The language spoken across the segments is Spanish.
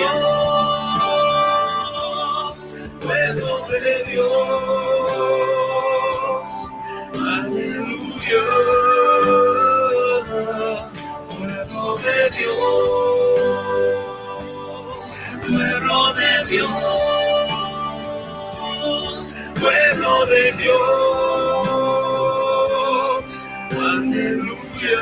Dios, pueblo de Dios, aleluya, pueblo de Dios, pueblo de Dios, pueblo de Dios, aleluya.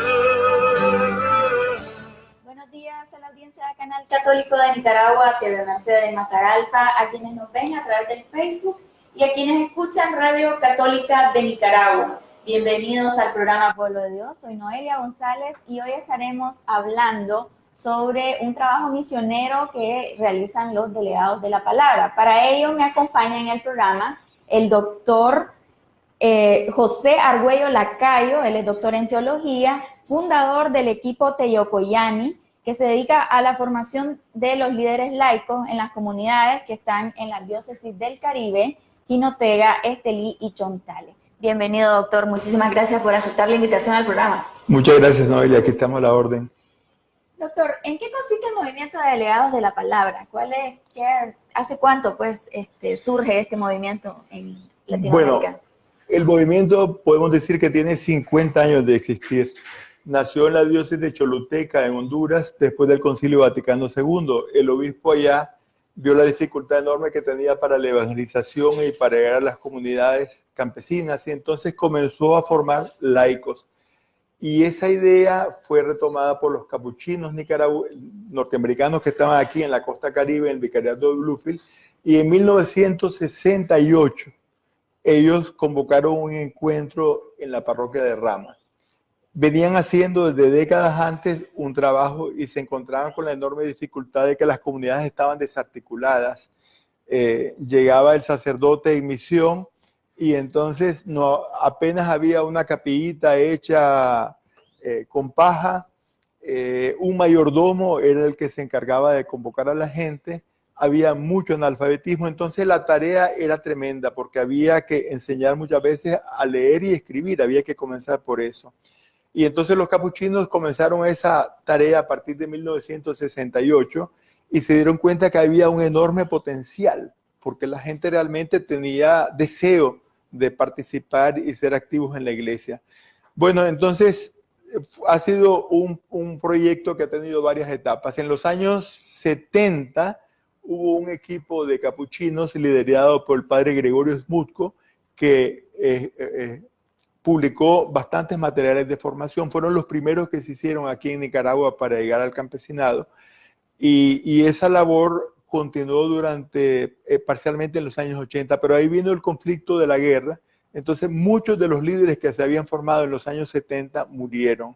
Buenos días a la audiencia del Canal Católico de Nicaragua, TV Merced de Matagalpa, a quienes nos ven a través del Facebook y a quienes escuchan Radio Católica de Nicaragua. Bienvenidos al programa Pueblo de Dios. Soy Noelia González y hoy estaremos hablando sobre un trabajo misionero que realizan los delegados de la palabra. Para ello me acompaña en el programa el doctor José Argüello Lacayo. Él es doctor en teología, fundador del equipo Teyocoyani, que se dedica a la formación de los líderes laicos en las comunidades que están en las diócesis del Caribe, Jinotega, Estelí y Chontales. Bienvenido, doctor. Muchísimas gracias por aceptar la invitación al programa. Muchas gracias, Noelia. Aquí estamos a la orden. Doctor, ¿en qué consiste el movimiento de delegados de la palabra? ¿Hace cuánto surge este movimiento en Latinoamérica? Bueno, el movimiento podemos decir que tiene 50 años de existir. Nació en la diócesis de Choluteca, en Honduras, después del Concilio Vaticano II. El obispo allá vio la dificultad enorme que tenía para la evangelización y para llegar a las comunidades campesinas, y entonces comenzó a formar laicos. Y esa idea fue retomada por los capuchinos norteamericanos que estaban aquí en la costa caribe, en el vicariato de Bluefield, y en 1968 ellos convocaron un encuentro en la parroquia de Rama. Venían haciendo desde décadas antes un trabajo y se encontraban con la enorme dificultad de que las comunidades estaban desarticuladas. Llegaba el sacerdote en misión y entonces apenas había una capillita hecha con paja. Un mayordomo era el que se encargaba de convocar a la gente. Había mucho analfabetismo, entonces la tarea era tremenda porque había que enseñar muchas veces a leer y escribir, había que comenzar por eso. Y entonces los capuchinos comenzaron esa tarea a partir de 1968 y se dieron cuenta que había un enorme potencial, porque la gente realmente tenía deseo de participar y ser activos en la iglesia. Bueno, entonces ha sido un proyecto que ha tenido varias etapas. En los años 70 hubo un equipo de capuchinos liderado por el padre Gregorio Smutko que publicó bastantes materiales de formación. Fueron los primeros que se hicieron aquí en Nicaragua para llegar al campesinado. Y esa labor continuó parcialmente en los años 80, pero ahí vino el conflicto de la guerra. Entonces muchos de los líderes que se habían formado en los años 70 murieron.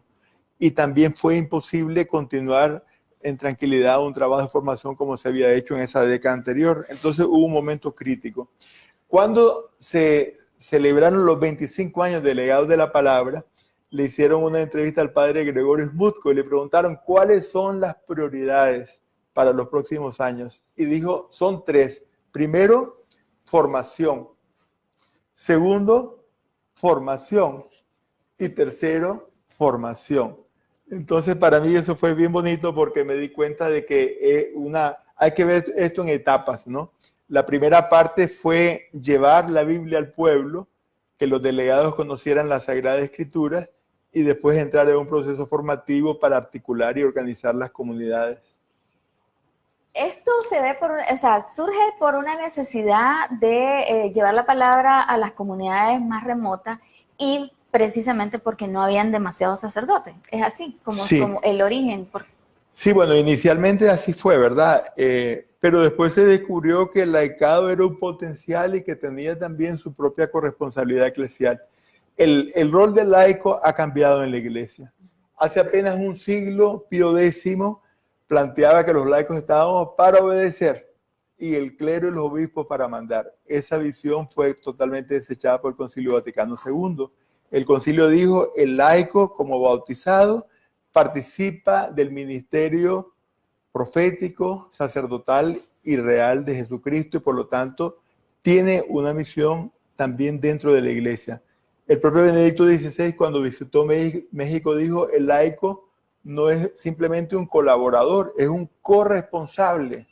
Y también fue imposible continuar en tranquilidad un trabajo de formación como se había hecho en esa década anterior. Entonces hubo un momento crítico. Cuando se celebraron los 25 años de Legados de la Palabra, le hicieron una entrevista al padre Gregorio Smutko y le preguntaron cuáles son las prioridades para los próximos años. Y dijo, son 3. Primero, formación. Segundo, formación. Y tercero, formación. Entonces, para mí eso fue bien bonito porque me di cuenta de que hay que ver esto en etapas, ¿no? La primera parte fue llevar la Biblia al pueblo, que los delegados conocieran las Sagradas Escrituras y después entrar en un proceso formativo para articular y organizar las comunidades. Esto surge por una necesidad de llevar la palabra a las comunidades más remotas y precisamente porque no habían demasiados sacerdotes. Es así, como el origen. Sí, bueno, inicialmente así fue, ¿verdad? Pero después se descubrió que el laicado era un potencial y que tenía también su propia corresponsabilidad eclesial. El rol del laico ha cambiado en la iglesia. Hace apenas un siglo, Pío X planteaba que los laicos estábamos para obedecer y el clero y los obispos para mandar. Esa visión fue totalmente desechada por el Concilio Vaticano II. El concilio dijo, el laico como bautizado participa del ministerio profético, sacerdotal y real de Jesucristo y por lo tanto tiene una misión también dentro de la iglesia. El propio Benedicto XVI cuando visitó México dijo, el laico no es simplemente un colaborador, es un corresponsable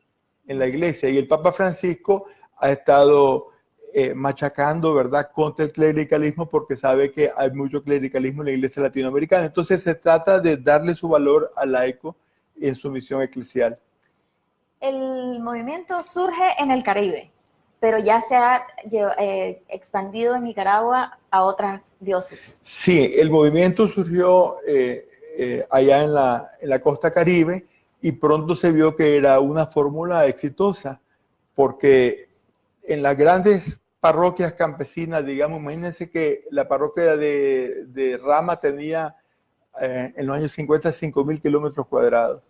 en la iglesia. Y el Papa Francisco ha estado machacando, ¿verdad?, contra el clericalismo, porque sabe que hay mucho clericalismo en la iglesia latinoamericana. Entonces se trata de darle su valor al laico en su misión eclesial. El movimiento surge en el Caribe, pero ya se ha expandido en Nicaragua a otras diócesis. Sí, el movimiento surgió allá en la costa Caribe y pronto se vio que era una fórmula exitosa, porque en las grandes parroquias campesinas, digamos, imagínense que la parroquia de Rama tenía en los años 50 5,000 kilómetros cuadrados.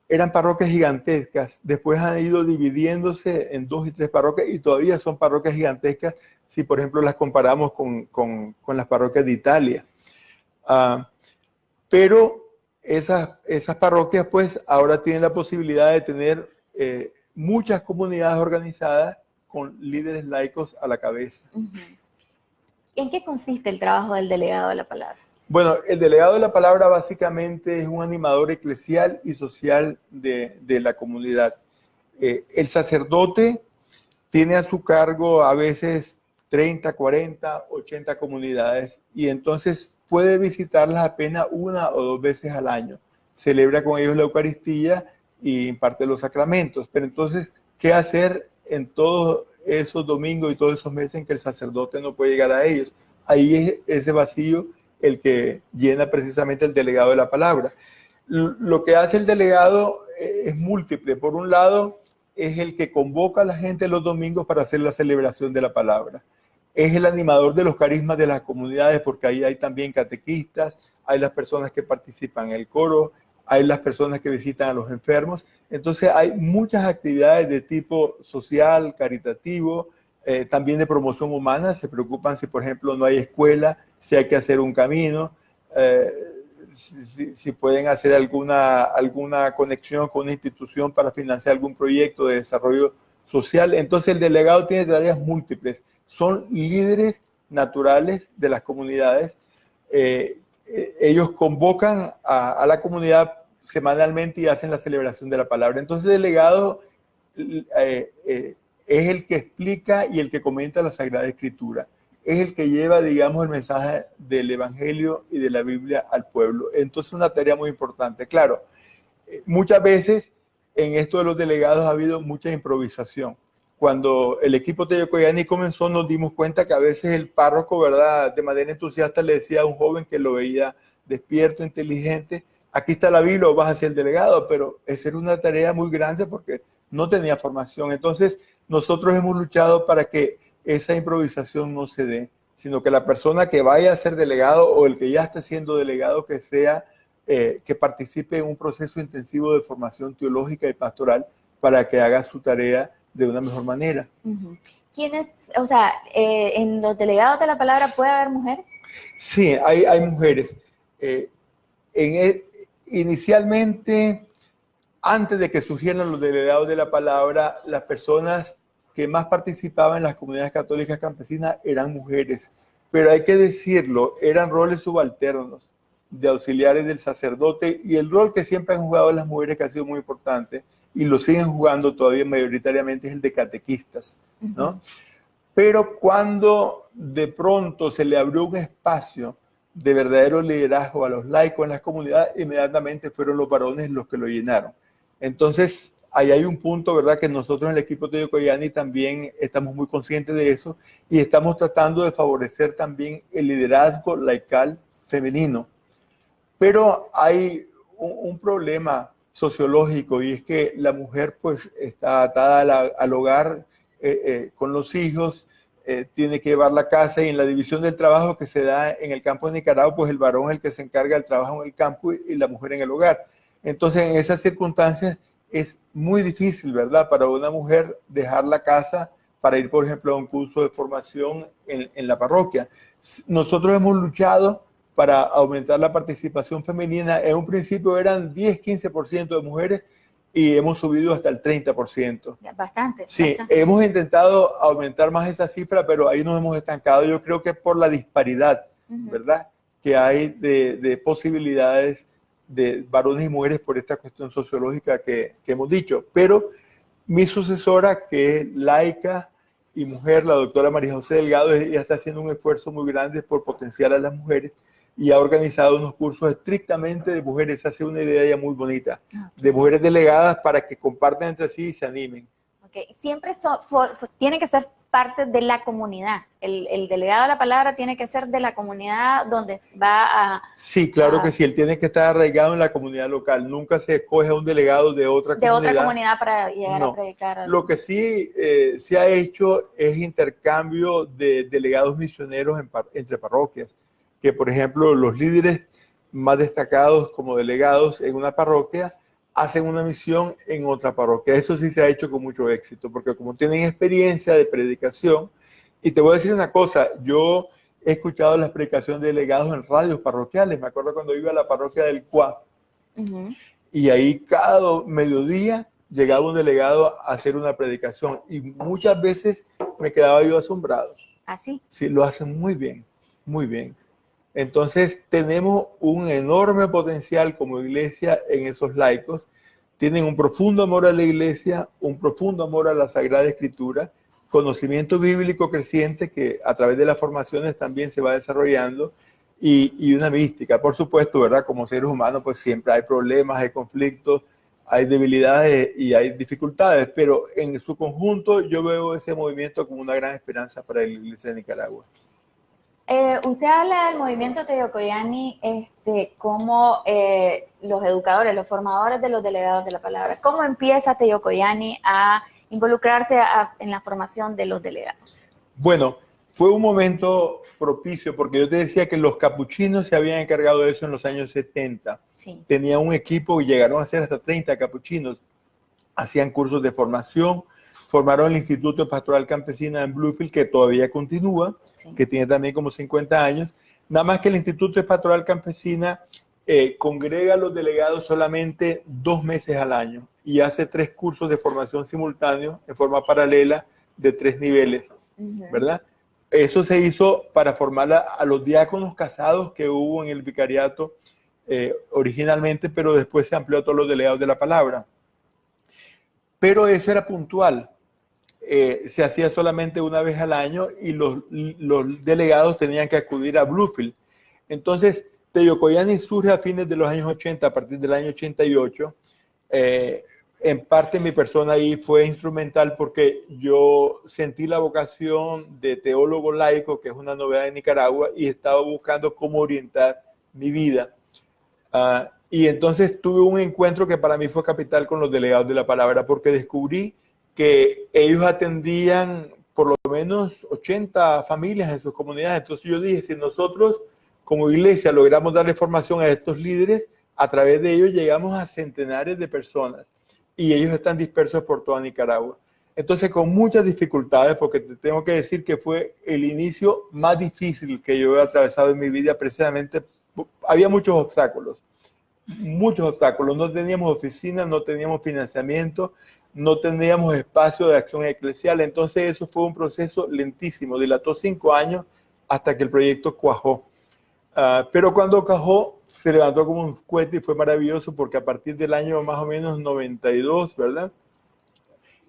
Eran parroquias gigantescas, después han ido dividiéndose en 2 y 3 parroquias y todavía son parroquias gigantescas si, por ejemplo, las comparamos con las parroquias de Italia. Pero esas parroquias, pues, ahora tienen la posibilidad de tener muchas comunidades organizadas con líderes laicos a la cabeza. Uh-huh. ¿En qué consiste el trabajo del delegado de la palabra? Bueno, el delegado de la palabra básicamente es un animador eclesial y social de la comunidad. El sacerdote tiene a su cargo a veces 30, 40, 80 comunidades y entonces puede visitarlas apenas 1 o 2 veces al año. Celebra con ellos la Eucaristía y imparte los sacramentos. Pero entonces, ¿qué hacer en todos esos domingos y todos esos meses en que el sacerdote no puede llegar a ellos? Ahí es ese vacío el que llena precisamente el delegado de la palabra. Lo que hace el delegado es múltiple. Por un lado, es el que convoca a la gente los domingos para hacer la celebración de la palabra. Es el animador de los carismas de las comunidades, porque ahí hay también catequistas, hay las personas que participan en el coro, hay las personas que visitan a los enfermos. Entonces hay muchas actividades de tipo social, caritativo, también de promoción humana. Se preocupan si, por ejemplo, no hay escuela, si hay que hacer un camino, si pueden hacer alguna conexión con una institución para financiar algún proyecto de desarrollo social. Entonces el delegado tiene tareas múltiples. Son líderes naturales de las comunidades. Ellos convocan a la comunidad semanalmente y hacen la celebración de la palabra. Entonces el delegado es el que explica y el que comenta la Sagrada Escritura. Es el que lleva, digamos, el mensaje del Evangelio y de la Biblia al pueblo. Entonces una tarea muy importante. Claro, muchas veces en esto de los delegados ha habido mucha improvisación. Cuando el equipo Teyocoyani comenzó, nos dimos cuenta que a veces el párroco, ¿verdad?, de manera entusiasta le decía a un joven que lo veía despierto, inteligente: aquí está la Biblia, vas a ser el delegado. Pero esa era una tarea muy grande porque no tenía formación. Entonces nosotros hemos luchado para que esa improvisación no se dé, sino que la persona que vaya a ser delegado o el que ya esté siendo delegado, que sea que participe en un proceso intensivo de formación teológica y pastoral para que haga su tarea de una mejor manera. Uh-huh. ¿Quiénes, o sea, en los delegados de la palabra puede haber mujeres? Sí, hay mujeres. Inicialmente, antes de que surgieran los delegados de la palabra, las personas que más participaban en las comunidades católicas campesinas eran mujeres. Pero hay que decirlo, eran roles subalternos de auxiliares del sacerdote, y el rol que siempre han jugado las mujeres, que ha sido muy importante, y lo siguen jugando todavía mayoritariamente, es el de catequistas, ¿no? Uh-huh. Pero cuando de pronto se le abrió un espacio de verdadero liderazgo a los laicos en las comunidades, inmediatamente fueron los varones los que lo llenaron. Entonces, ahí hay un punto, ¿verdad?, que nosotros en el equipo Teyocoyani también estamos muy conscientes de eso y estamos tratando de favorecer también el liderazgo laical femenino. Pero hay un problema sociológico, y es que la mujer pues está atada al hogar con los hijos, tiene que llevar la casa, y en la división del trabajo que se da en el campo de Nicaragua, pues el varón es el que se encarga del trabajo en el campo y la mujer en el hogar. Entonces en esas circunstancias es muy difícil, ¿verdad?, para una mujer dejar la casa para ir, por ejemplo, a un curso de formación en la parroquia. Nosotros hemos luchado para aumentar la participación femenina. En un principio eran 10-15% de mujeres y hemos subido hasta el 30%. Bastante. Sí, bastante. Hemos intentado aumentar más esa cifra, pero ahí nos hemos estancado. Yo creo que es por la disparidad, uh-huh, ¿verdad?, que hay de posibilidades de varones y mujeres por esta cuestión sociológica que hemos dicho. Pero Mi sucesora, que es laica y mujer, la doctora María José Delgado, ella está haciendo un esfuerzo muy grande por potenciar a las mujeres y ha organizado unos cursos estrictamente de mujeres. Hace una idea ya muy bonita, de mujeres delegadas para que compartan entre sí y se animen. Okay. Siempre tiene que ser parte de la comunidad. El delegado de la palabra tiene que ser de la comunidad donde va a... Sí, claro que sí. Él tiene que estar arraigado en la comunidad local. Nunca se escoge a un delegado de otra comunidad. De otra comunidad para llegar a predicar. Lo que sí se ha hecho es intercambio de delegados misioneros entre parroquias. Que, por ejemplo, los líderes más destacados como delegados en una parroquia hacen una misión en otra parroquia. Eso sí se ha hecho con mucho éxito, porque como tienen experiencia de predicación, y te voy a decir una cosa, yo he escuchado las predicaciones de delegados en radios parroquiales. Me acuerdo cuando iba a la parroquia del Cuá, y ahí cada mediodía llegaba un delegado a hacer una predicación, y muchas veces me quedaba yo asombrado. ¿Ah, sí? Sí, lo hacen muy bien, muy bien. Entonces tenemos un enorme potencial como iglesia en esos laicos. Tienen un profundo amor a la iglesia, un profundo amor a la Sagrada Escritura, conocimiento bíblico creciente que a través de las formaciones también se va desarrollando y una mística. Por supuesto, ¿verdad? Como seres humanos pues siempre hay problemas, hay conflictos, hay debilidades y hay dificultades, pero en su conjunto yo veo ese movimiento como una gran esperanza para la iglesia de Nicaragua. Usted habla del movimiento Teyocoyani como los educadores, los formadores de los delegados de la palabra. ¿Cómo empieza Teyocoyani a involucrarse en la formación de los delegados? Bueno, fue un momento propicio porque yo te decía que los capuchinos se habían encargado de eso en los años 70. Sí. Tenían un equipo y llegaron a ser hasta 30 capuchinos. Hacían cursos de formación, formaron el Instituto Pastoral Campesina en Bluefield, que todavía continúa, sí, que tiene también como 50 años. Nada más que el Instituto Pastoral Campesina congrega a los delegados solamente 2 meses al año y hace 3 cursos de formación simultáneos en forma paralela de 3 niveles, ¿verdad? Eso se hizo para formar a los diáconos casados que hubo en el vicariato originalmente, pero después se amplió a todos los delegados de la palabra. Pero eso era puntual. Se hacía solamente una vez al año y los delegados tenían que acudir a Bluefield. Entonces, Teyocoyani surge a fines de los años 80, a partir del año 88. En parte mi persona ahí fue instrumental porque yo sentí la vocación de teólogo laico, que es una novedad en Nicaragua, y estaba buscando cómo orientar mi vida. Y entonces tuve un encuentro que para mí fue capital con los delegados de la palabra, porque descubrí que ellos atendían por lo menos 80 familias en sus comunidades. Entonces yo dije, si nosotros como iglesia logramos darle formación a estos líderes, a través de ellos llegamos a centenares de personas y ellos están dispersos por toda Nicaragua. Entonces con muchas dificultades, porque te tengo que decir que fue el inicio más difícil que yo he atravesado en mi vida, precisamente había muchos obstáculos, no teníamos oficina, no teníamos financiamiento, no teníamos espacio de acción eclesial. Entonces eso fue un proceso lentísimo, dilató 5 años hasta que el proyecto cuajó. Pero cuando cuajó se levantó como un cohete y fue maravilloso porque a partir del año más o menos 92, ¿verdad?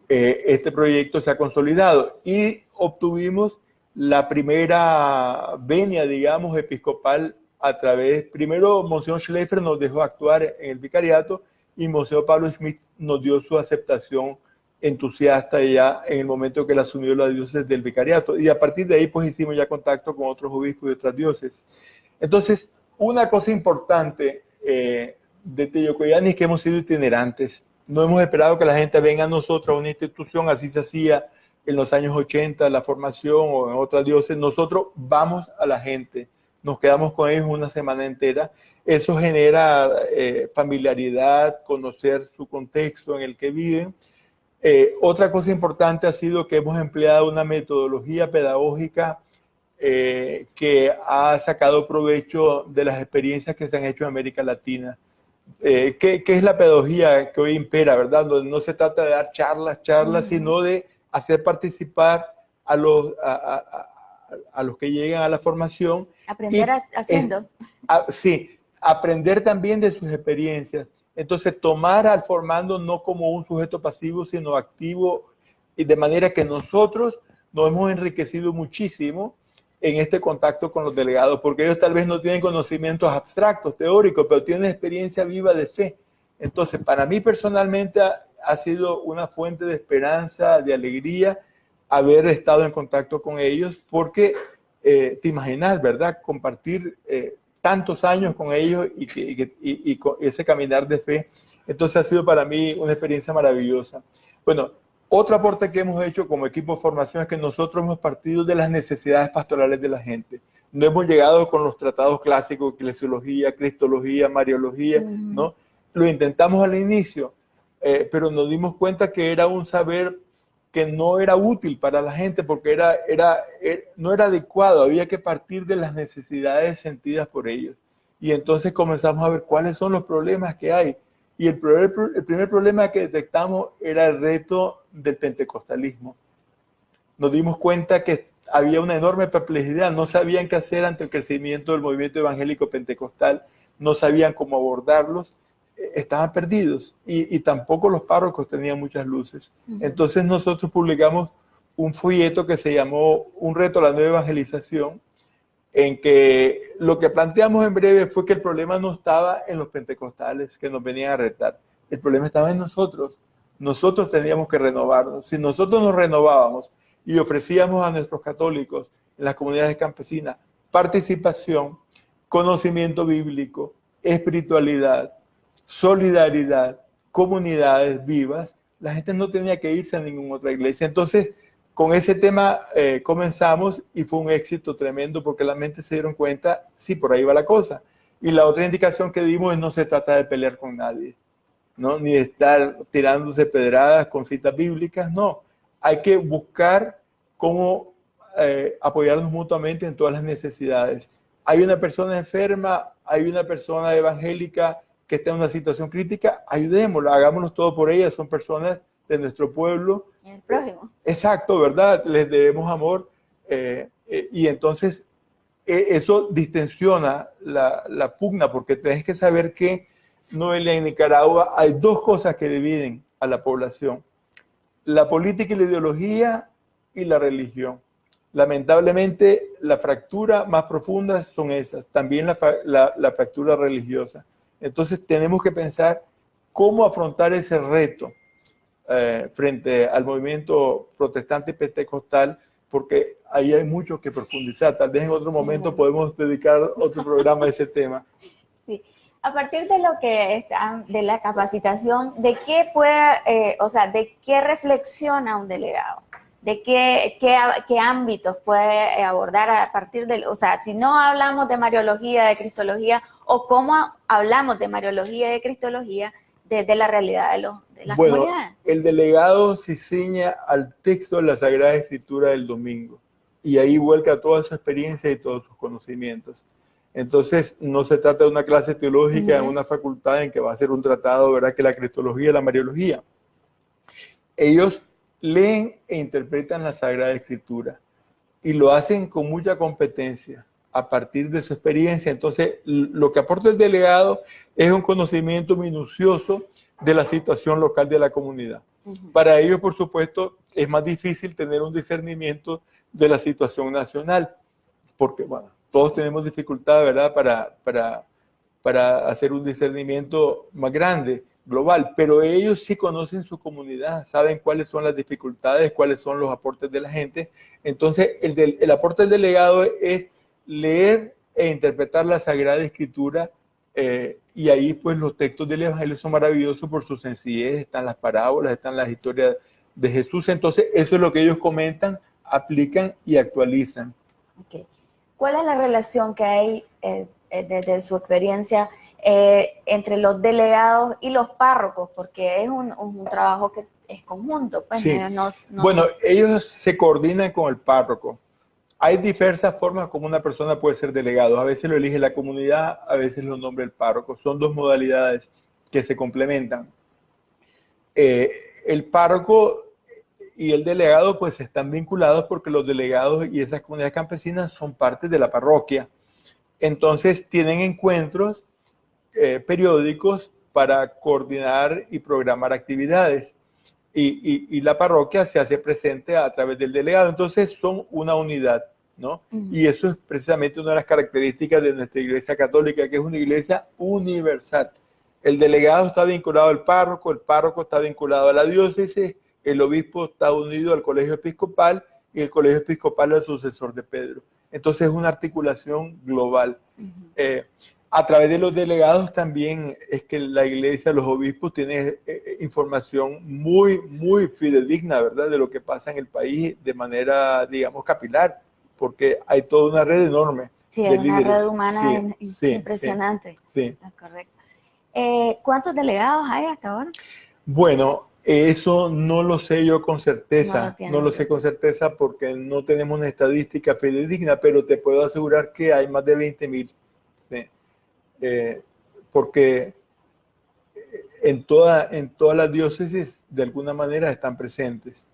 Este proyecto se ha consolidado y obtuvimos la primera venia, digamos, episcopal a través, primero Monseñor Schleifer nos dejó actuar en el vicariato y Monseñor Pablo Smith nos dio su aceptación entusiasta ya en el momento que él asumió la diócesis del vicariato. Y a partir de ahí pues hicimos ya contacto con otros obispos de otras diócesis. Entonces, una cosa importante de Teyocoyani es que hemos sido itinerantes. No hemos esperado que la gente venga a nosotros, a una institución, así se hacía en los años 80, la formación o en otras diócesis. Nosotros vamos a la gente, nos quedamos con ellos una semana entera. Eso genera familiaridad, conocer su contexto en el que viven. Otra cosa importante ha sido que hemos empleado una metodología pedagógica que ha sacado provecho de las experiencias que se han hecho en América Latina. ¿Qué es la pedagogía que hoy impera, verdad? Donde no se trata de dar charlas, sino de hacer participar a los que llegan a la formación. Aprender haciendo. Sí, aprender también de sus experiencias Entonces, tomar al formando no como un sujeto pasivo, sino activo, y de manera que nosotros nos hemos enriquecido muchísimo en este contacto con los delegados, porque ellos tal vez no tienen conocimientos abstractos, teóricos, pero tienen experiencia viva de fe. Entonces, para mí personalmente ha sido una fuente de esperanza, de alegría, haber estado en contacto con ellos, porque te imaginas, ¿verdad? Compartir tantos años con ellos y con ese caminar de fe. Entonces ha sido para mí una experiencia maravillosa. Bueno, otro aporte que hemos hecho como equipo de formación es que nosotros hemos partido de las necesidades pastorales de la gente. No hemos llegado con los tratados clásicos, eclesiología, cristología, mariología, ¿no? Lo intentamos al inicio, pero nos dimos cuenta que era un saber que no era útil para la gente porque no era adecuado, había que partir de las necesidades sentidas por ellos. Y entonces comenzamos a ver cuáles son los problemas que hay. Y el primer problema que detectamos era el reto del pentecostalismo. Nos dimos cuenta que había una enorme perplejidad, no sabían qué hacer ante el crecimiento del movimiento evangélico pentecostal, no sabían cómo abordarlos, estaban perdidos y tampoco los párrocos tenían muchas luces. Entonces nosotros publicamos un folleto que se llamó Un reto a la nueva evangelización, en que lo que planteamos en breve fue que el problema no estaba en los pentecostales que nos venían a retar, el problema estaba en nosotros. Nosotros teníamos que renovarnos. Si nosotros nos renovábamos y ofrecíamos a nuestros católicos en las comunidades campesinas participación, conocimiento bíblico, espiritualidad, solidaridad, comunidades vivas, la gente no tenía que irse a ninguna otra iglesia. Entonces, con ese tema comenzamos y fue un éxito tremendo porque la mente se dieron cuenta, sí, por ahí va la cosa. Y la otra indicación que dimos es no se trata de pelear con nadie, ¿no? Ni de estar tirándose pedradas con citas bíblicas, no. Hay que buscar cómo apoyarnos mutuamente en todas las necesidades. Hay una persona enferma, hay una persona evangélica que está en una situación crítica, ayudémosla, hagámoslo todo por ella, son personas de nuestro pueblo. El prójimo. Exacto, ¿verdad? Les debemos amor. Y entonces eso distensiona la pugna, porque tenés que saber que Noelia, en Nicaragua hay dos cosas que dividen a la población: la política y la ideología y la religión. Lamentablemente, la fractura más profunda son esas, también la fractura religiosa. Entonces tenemos que pensar cómo afrontar ese reto frente al movimiento protestante y pentecostal, porque ahí hay mucho que profundizar. Tal vez en otro momento podemos dedicar otro programa a ese tema. Sí. A partir de lo que está, de la capacitación, ¿de qué puede, de qué reflexiona un delegado? ¿De qué ámbitos puede abordar a partir de, si no hablamos de mariología, de cristología, o cómo hablamos de mariología y de cristología desde la realidad de las comunidades? El delegado se ciña al texto de la Sagrada Escritura del domingo y ahí vuelca toda su experiencia y todos sus conocimientos. Entonces, no se trata de una clase teológica en una facultad en que va a ser un tratado, ¿verdad?, que la cristología y la mariología. Ellos leen e interpretan la Sagrada Escritura y lo hacen con mucha competencia a partir de su experiencia. Entonces, lo que aporta el delegado es un conocimiento minucioso de la situación local de la comunidad. Para ellos, por supuesto, es más difícil tener un discernimiento de la situación nacional, porque, bueno, todos tenemos dificultad, ¿verdad?, para hacer un discernimiento más grande, global, pero ellos sí conocen su comunidad, saben cuáles son las dificultades, cuáles son los aportes de la gente. Entonces, el aporte del delegado es leer e interpretar la Sagrada Escritura, y ahí pues los textos del Evangelio son maravillosos por su sencillez, están las parábolas, están las historias de Jesús. Entonces, eso es lo que ellos comentan, aplican y actualizan. Okay. ¿Cuál es la relación que hay desde su experiencia entre los delegados y los párrocos? Porque es un trabajo que es conjunto. Pues, sí. Bueno, ellos se coordinan con el párroco. Hay diversas formas como una persona puede ser delegado. A veces lo elige la comunidad, a veces lo nombra el párroco. Son dos modalidades que se complementan. El párroco y el delegado pues están vinculados porque los delegados y esas comunidades campesinas son parte de la parroquia. Entonces tienen encuentros periódicos para coordinar y programar actividades. Y la parroquia se hace presente a través del delegado. Entonces son una unidad, ¿no? Y eso es precisamente una de las características de nuestra Iglesia Católica, que es una iglesia universal. El delegado está vinculado al párroco, el párroco está vinculado a la diócesis, el obispo está unido al colegio episcopal y el colegio episcopal al sucesor de Pedro. Entonces es una articulación global. A través de los delegados también es que la iglesia, los obispos tienen información muy, muy fidedigna, ¿verdad? De lo que pasa en el país de manera, digamos, capilar, porque hay toda una red enorme. Sí, de hay una líderes. red humana impresionante. Sí. Es correcto. ¿Cuántos delegados hay hasta ahora? Bueno, eso no lo sé yo con certeza, No no lo sé con certeza porque no tenemos una estadística fidedigna, pero te puedo asegurar que hay más de 20,000. ¿Sí? Porque en todas las diócesis de alguna manera están presentes.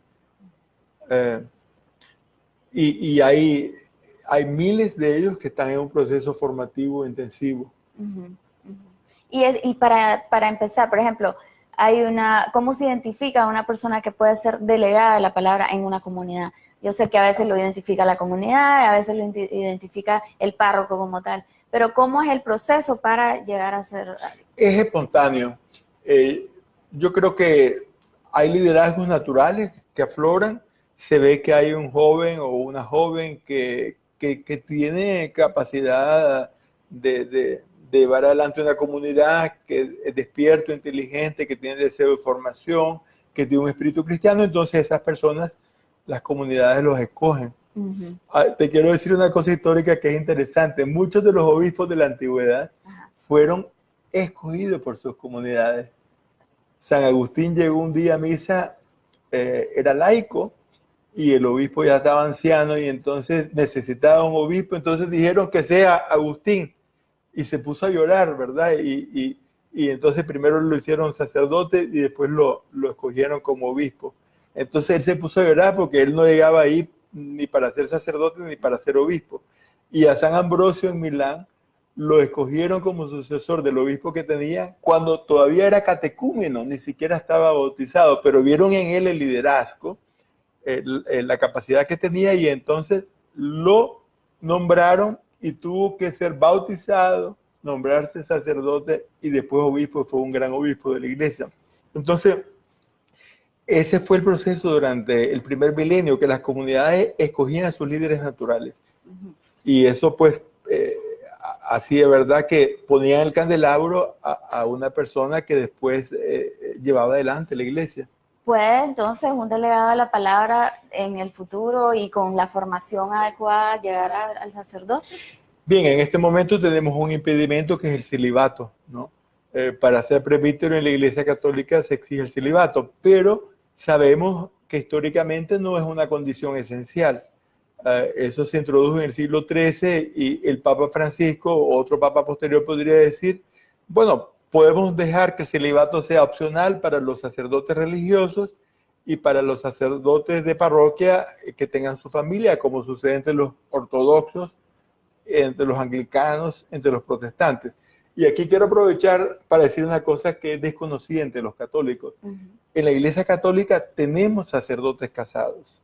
Y hay miles de ellos que están en un proceso formativo intensivo. Y para empezar, por ejemplo, ¿cómo se identifica a una persona que puede ser delegada de la palabra en una comunidad? Yo sé que a veces lo identifica la comunidad, a veces lo identifica el párroco como tal, pero ¿cómo es el proceso para llegar a ser? Es espontáneo. Yo creo que hay liderazgos naturales que afloran. Se ve que hay un joven o una joven que tiene capacidad de llevar adelante una comunidad, que es despierto, inteligente, que tiene deseo de formación, que tiene un espíritu cristiano. Entonces esas personas, las comunidades los escogen. Te quiero decir una cosa histórica que es interesante. Muchos de los obispos de la antigüedad fueron escogidos por sus comunidades. San Agustín llegó un día a misa, era laico, y el obispo ya estaba anciano y entonces necesitaba un obispo. Entonces dijeron que sea Agustín y se puso a llorar, ¿verdad? Y entonces primero lo hicieron sacerdote y después lo escogieron como obispo. Entonces él se puso a llorar porque él no llegaba ahí ni para ser sacerdote ni para ser obispo. Y a San Ambrosio en Milán lo escogieron como sucesor del obispo que tenía cuando todavía era catecúmeno, ni siquiera estaba bautizado, pero vieron en él el liderazgo, la capacidad que tenía, y entonces lo nombraron y tuvo que ser bautizado, nombrarse sacerdote y después obispo. Fue un gran obispo de la iglesia. Entonces, ese fue el proceso durante el primer milenio, que las comunidades escogían a sus líderes naturales. Y eso pues así de verdad que ponían el candelabro a una persona que después llevaba adelante la iglesia. ¿Puede entonces un delegado de la palabra en el futuro y con la formación adecuada llegar al sacerdocio? Bien, en este momento tenemos un impedimento que es el celibato, ¿no? Para ser presbítero en la Iglesia Católica se exige el celibato, pero sabemos que históricamente no es una condición esencial. Eso se introdujo en el siglo XIII y el Papa Francisco, otro papa posterior, podría decir, bueno, podemos dejar que el celibato sea opcional para los sacerdotes religiosos y para los sacerdotes de parroquia que tengan su familia, como sucede entre los ortodoxos, entre los anglicanos, entre los protestantes. Y aquí quiero aprovechar para decir una cosa que es desconocida entre los católicos. En la Iglesia Católica tenemos sacerdotes casados.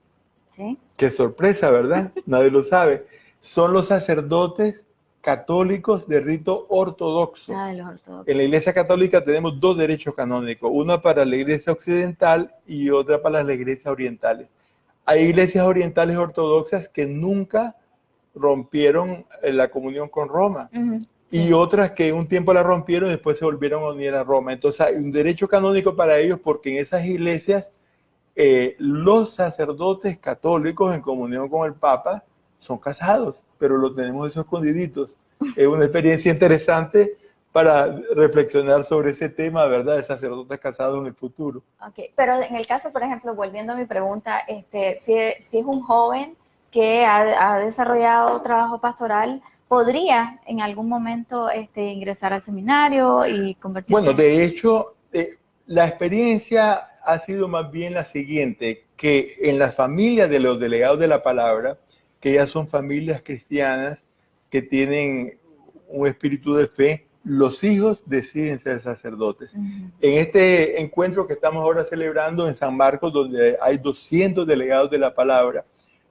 ¿Sí? Qué sorpresa, ¿verdad? Nadie lo sabe. Son los sacerdotes católicos de rito ortodoxo. En la Iglesia Católica tenemos dos derechos canónicos, uno para la Iglesia occidental y otra para las iglesias orientales. Hay iglesias orientales ortodoxas que nunca rompieron la comunión con Roma, y otras que un tiempo la rompieron y después se volvieron a unir a Roma. Entonces hay un derecho canónico para ellos porque en esas iglesias los sacerdotes católicos en comunión con el Papa son casados, pero lo tenemos esos escondiditos. Es una experiencia interesante para reflexionar sobre ese tema, ¿verdad? De sacerdotes casados en el futuro. Okay. Pero en el caso, por ejemplo, volviendo a mi pregunta, si es un joven que ha desarrollado trabajo pastoral, ¿podría en algún momento ingresar al seminario y convertirse? Bueno, de hecho, la experiencia ha sido más bien la siguiente, que en las familias de los delegados de la palabra, que ya son familias cristianas que tienen un espíritu de fe, los hijos deciden ser sacerdotes. En este encuentro que estamos ahora celebrando en San Marcos, donde hay 200 delegados de la palabra,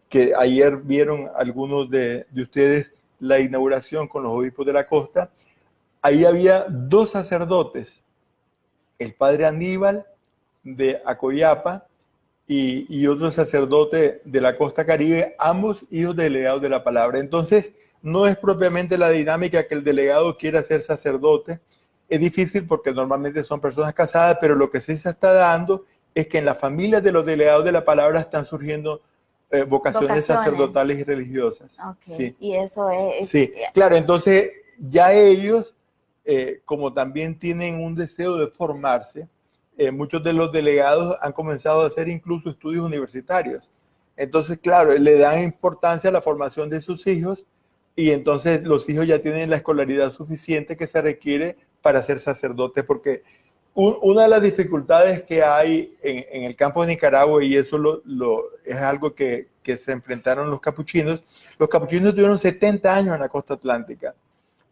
que ayer vieron algunos de ustedes la inauguración con los obispos de la costa, ahí había 2 sacerdotes, el padre Aníbal de Acoyapa y otro sacerdote de la costa Caribe, ambos hijos de delegados de la palabra. Entonces, no es propiamente la dinámica que el delegado quiera ser sacerdote. Es difícil porque normalmente son personas casadas, pero lo que sí se está dando es que en las familias de los delegados de la palabra están surgiendo vocaciones sacerdotales y religiosas. Okay. Sí. Y eso es... Sí, claro, entonces ya ellos, como también tienen un deseo de formarse, muchos de los delegados han comenzado a hacer incluso estudios universitarios. Entonces, claro, le dan importancia a la formación de sus hijos y entonces los hijos ya tienen la escolaridad suficiente que se requiere para ser sacerdotes, porque una de las dificultades que hay en el campo de Nicaragua, y eso es algo que se enfrentaron los capuchinos tuvieron 70 años en la costa atlántica,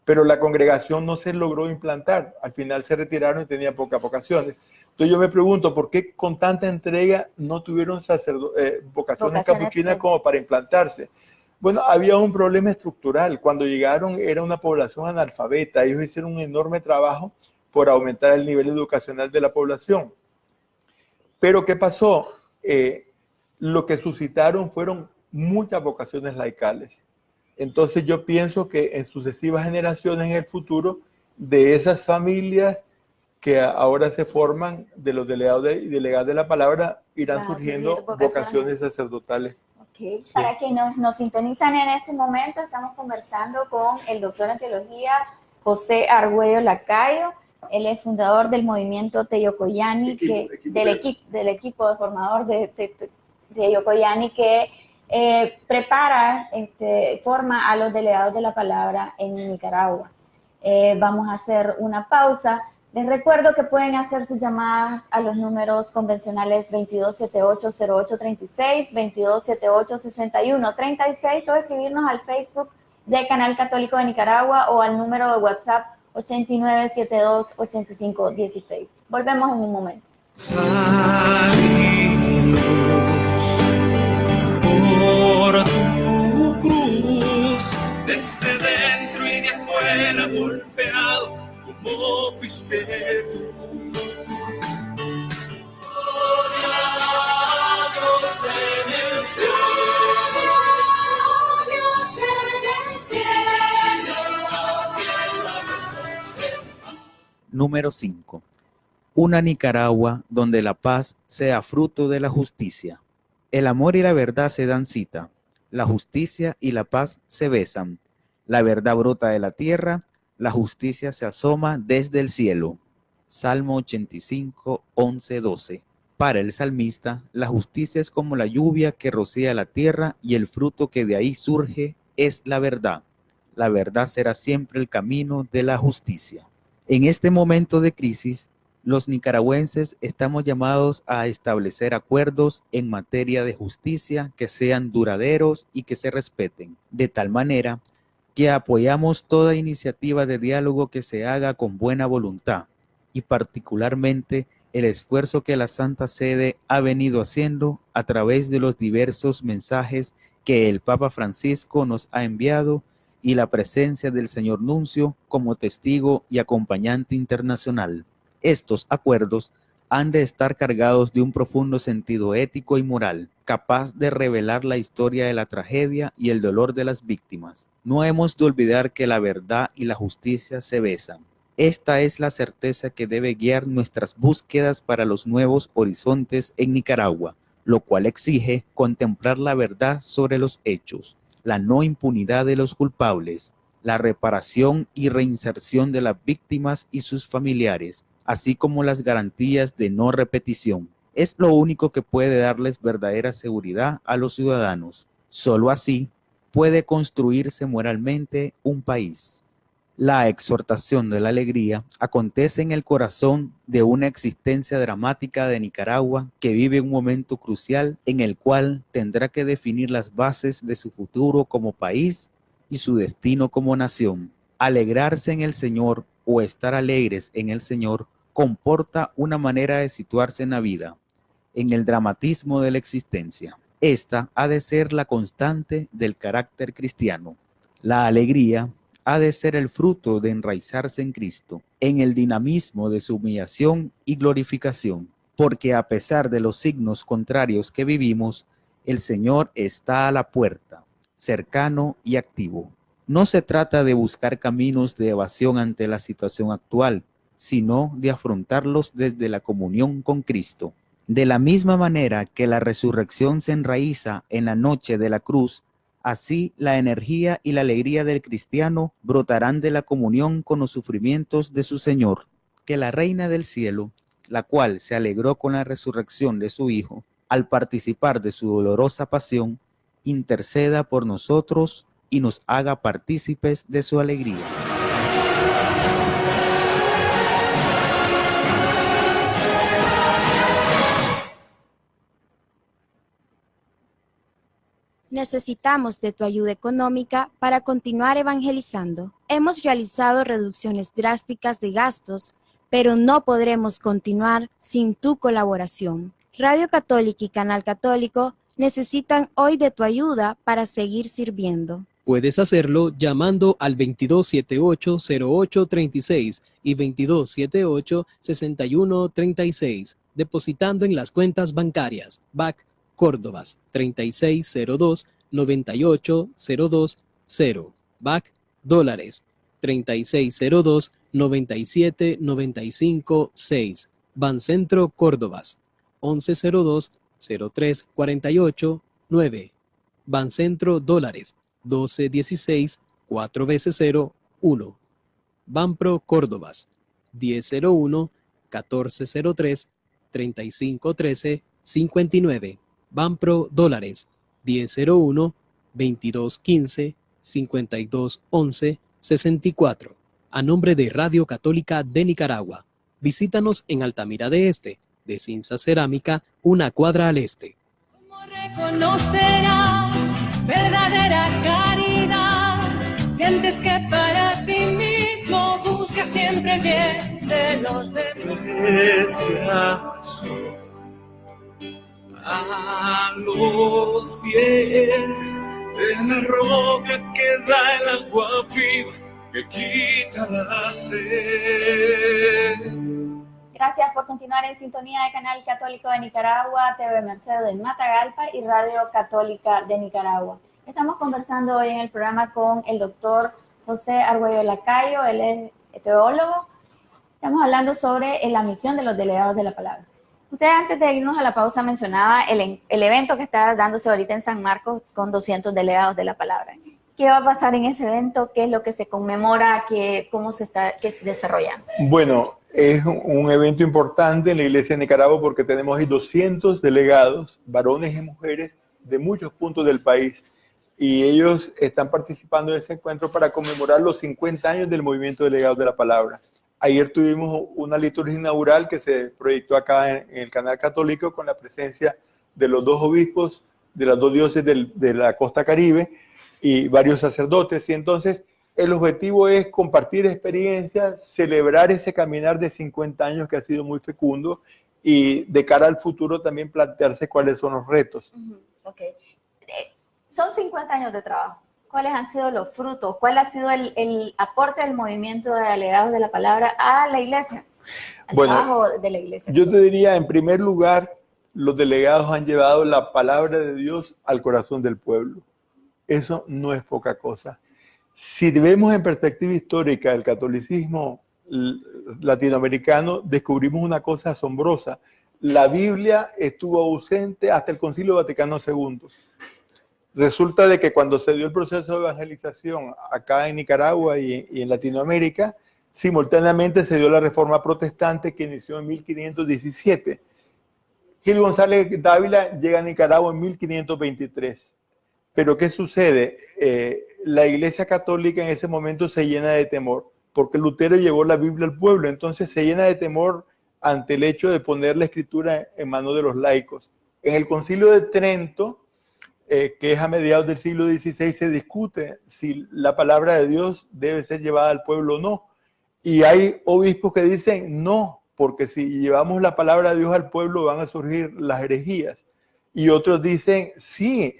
pero la congregación no se logró implantar. Al final se retiraron y tenían pocas vocaciones. Entonces yo me pregunto, ¿por qué con tanta entrega no tuvieron vocaciones capuchinas como para implantarse? Bueno, había un problema estructural. Cuando llegaron era una población analfabeta. Ellos hicieron un enorme trabajo por aumentar el nivel educacional de la población. Pero ¿qué pasó? Lo que suscitaron fueron muchas vocaciones laicales. Entonces yo pienso que en sucesivas generaciones en el futuro, de esas familias que ahora se forman de los delegados y delegadas de la palabra, irán surgiendo vocaciones sacerdotales. Okay. Sí. Para quienes nos sintonizan en este momento, estamos conversando con el doctor en teología José Argüello Lacayo. Él es fundador del movimiento Teyocoyani, del equipo de formador de Teyocoyani, que forma a los delegados de la palabra en Nicaragua. Vamos a hacer una pausa. Les recuerdo que pueden hacer sus llamadas a los números convencionales 2278-0836, 2278-6136 o escribirnos al Facebook de Canal Católico de Nicaragua o al número de WhatsApp 8972-8516. Volvemos en un momento. Salimos por tu cruz, desde dentro y de afuera golpeado, como fuiste tú. Gloria a Dios en el cielo, Dios en el cielo. Número 5. Una Nicaragua donde la paz sea fruto de la justicia. El amor y la verdad se dan cita. La justicia y la paz se besan. La verdad brota de la tierra. La justicia se asoma desde el cielo. Salmo 85, 11, 12. Para el salmista, la justicia es como la lluvia que rocía la tierra y el fruto que de ahí surge es la verdad. La verdad será siempre el camino de la justicia. En este momento de crisis, los nicaragüenses estamos llamados a establecer acuerdos en materia de justicia que sean duraderos y que se respeten, de tal manera que apoyamos toda iniciativa de diálogo que se haga con buena voluntad y particularmente el esfuerzo que la Santa Sede ha venido haciendo a través de los diversos mensajes que el Papa Francisco nos ha enviado y la presencia del señor Nuncio como testigo y acompañante internacional. Estos acuerdos han de estar cargados de un profundo sentido ético y moral, capaz de revelar la historia de la tragedia y el dolor de las víctimas. No hemos de olvidar que la verdad y la justicia se besan. Esta es la certeza que debe guiar nuestras búsquedas para los nuevos horizontes en Nicaragua, lo cual exige contemplar la verdad sobre los hechos, la no impunidad de los culpables, la reparación y reinserción de las víctimas y sus familiares, así como las garantías de no repetición. Es lo único que puede darles verdadera seguridad a los ciudadanos. Solo así puede construirse moralmente un país. La exhortación de la alegría acontece en el corazón de una existencia dramática de Nicaragua que vive un momento crucial en el cual tendrá que definir las bases de su futuro como país y su destino como nación. Alegrarse en el Señor o estar alegres en el Señor comporta una manera de situarse en la vida, en el dramatismo de la existencia. Esta ha de ser la constante del carácter cristiano. La alegría ha de ser el fruto de enraizarse en Cristo, en el dinamismo de su humillación y glorificación, porque a pesar de los signos contrarios que vivimos, el Señor está a la puerta, cercano y activo. No se trata de buscar caminos de evasión ante la situación actual, sino de afrontarlos desde la comunión con Cristo. De la misma manera que la resurrección se enraiza en la noche de la cruz, así la energía y la alegría del cristiano brotarán de la comunión con los sufrimientos de su Señor. Que la Reina del Cielo, la cual se alegró con la resurrección de su Hijo, al participar de su dolorosa pasión, interceda por nosotros y nos haga partícipes de su alegría. Necesitamos de tu ayuda económica para continuar evangelizando. Hemos realizado reducciones drásticas de gastos, pero no podremos continuar sin tu colaboración. Radio Católica y Canal Católico necesitan hoy de tu ayuda para seguir sirviendo. Puedes hacerlo llamando al 2278-0836 y 2278-6136, depositando en las cuentas bancarias BAC Córdobas 3602-98020, BAC Dólares 3602-97956, Bancentro Córdobas 1102-0348-9, Bancentro Dólares 1216 4 veces 0 1, Banpro Córdobas 1001 1403 3513 59, Banpro Dólares 1001 2215 5211 64. A nombre de Radio Católica de Nicaragua, visítanos en Altamira de Este, de Cinza Cerámica, una cuadra al este. ¿Cómo reconocerás verdadera caridad? Sientes que para ti mismo buscas siempre el bien de los demás. Iglesia soy a los pies de la roca que da el agua viva que quita la sed. Gracias por continuar en sintonía de Canal Católico de Nicaragua, TV Mercedes de Matagalpa y Radio Católica de Nicaragua. Estamos conversando hoy en el programa con el doctor José Argüello Lacayo, él es teólogo. Estamos hablando sobre la misión de los delegados de la palabra. Usted antes de irnos a la pausa mencionaba el evento que está dándose ahorita en San Marcos con 200 delegados de la palabra. ¿Qué va a pasar en ese evento? ¿Qué es lo que se conmemora? ¿Cómo se está desarrollando? Bueno, es un evento importante en la Iglesia de Nicaragua porque tenemos ahí 200 delegados, varones y mujeres, de muchos puntos del país. Y ellos están participando en ese encuentro para conmemorar los 50 años del Movimiento de Delegados de la Palabra. Ayer tuvimos una liturgia inaugural que se proyectó acá en el Canal Católico con la presencia de los dos obispos de las dos diócesis de la costa Caribe y varios sacerdotes. Y entonces el objetivo es compartir experiencias, celebrar ese caminar de 50 años que ha sido muy fecundo y de cara al futuro también plantearse cuáles son los retos. Ok. Son 50 años de trabajo. ¿Cuáles han sido los frutos? ¿Cuál ha sido el aporte del movimiento de delegados de la palabra a la iglesia? Al trabajo de la iglesia. Yo te diría, en primer lugar, los delegados han llevado la palabra de Dios al corazón del pueblo. Eso no es poca cosa. Si vemos en perspectiva histórica el catolicismo latinoamericano, descubrimos una cosa asombrosa. La Biblia estuvo ausente hasta el Concilio Vaticano II. Resulta de que cuando se dio el proceso de evangelización acá en Nicaragua y en Latinoamérica, simultáneamente se dio la Reforma Protestante que inició en 1517. Gil González Dávila llega a Nicaragua en 1523. Pero ¿qué sucede? La Iglesia Católica en ese momento se llena de temor, porque Lutero llevó la Biblia al pueblo, entonces se llena de temor ante el hecho de poner la escritura en manos de los laicos. En el Concilio de Trento, que es a mediados del siglo XVI, se discute si la palabra de Dios debe ser llevada al pueblo o no. Y hay obispos que dicen no, porque si llevamos la palabra de Dios al pueblo van a surgir las herejías. Y otros dicen, sí,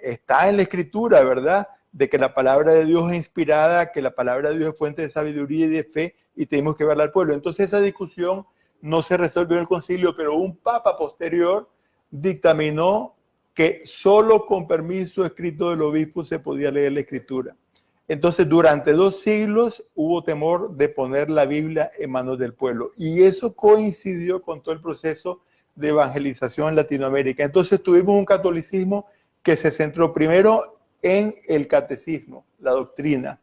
está en la Escritura, ¿verdad? De que la palabra de Dios es inspirada, que la palabra de Dios es fuente de sabiduría y de fe, y tenemos que verla al pueblo. Entonces esa discusión no se resolvió en el concilio, pero un papa posterior dictaminó que solo con permiso escrito del obispo se podía leer la Escritura. Entonces, durante 2 siglos hubo temor de poner la Biblia en manos del pueblo. Y eso coincidió con todo el proceso de evangelización en Latinoamérica. Entonces, tuvimos un catolicismo que se centró primero en el catecismo, la doctrina,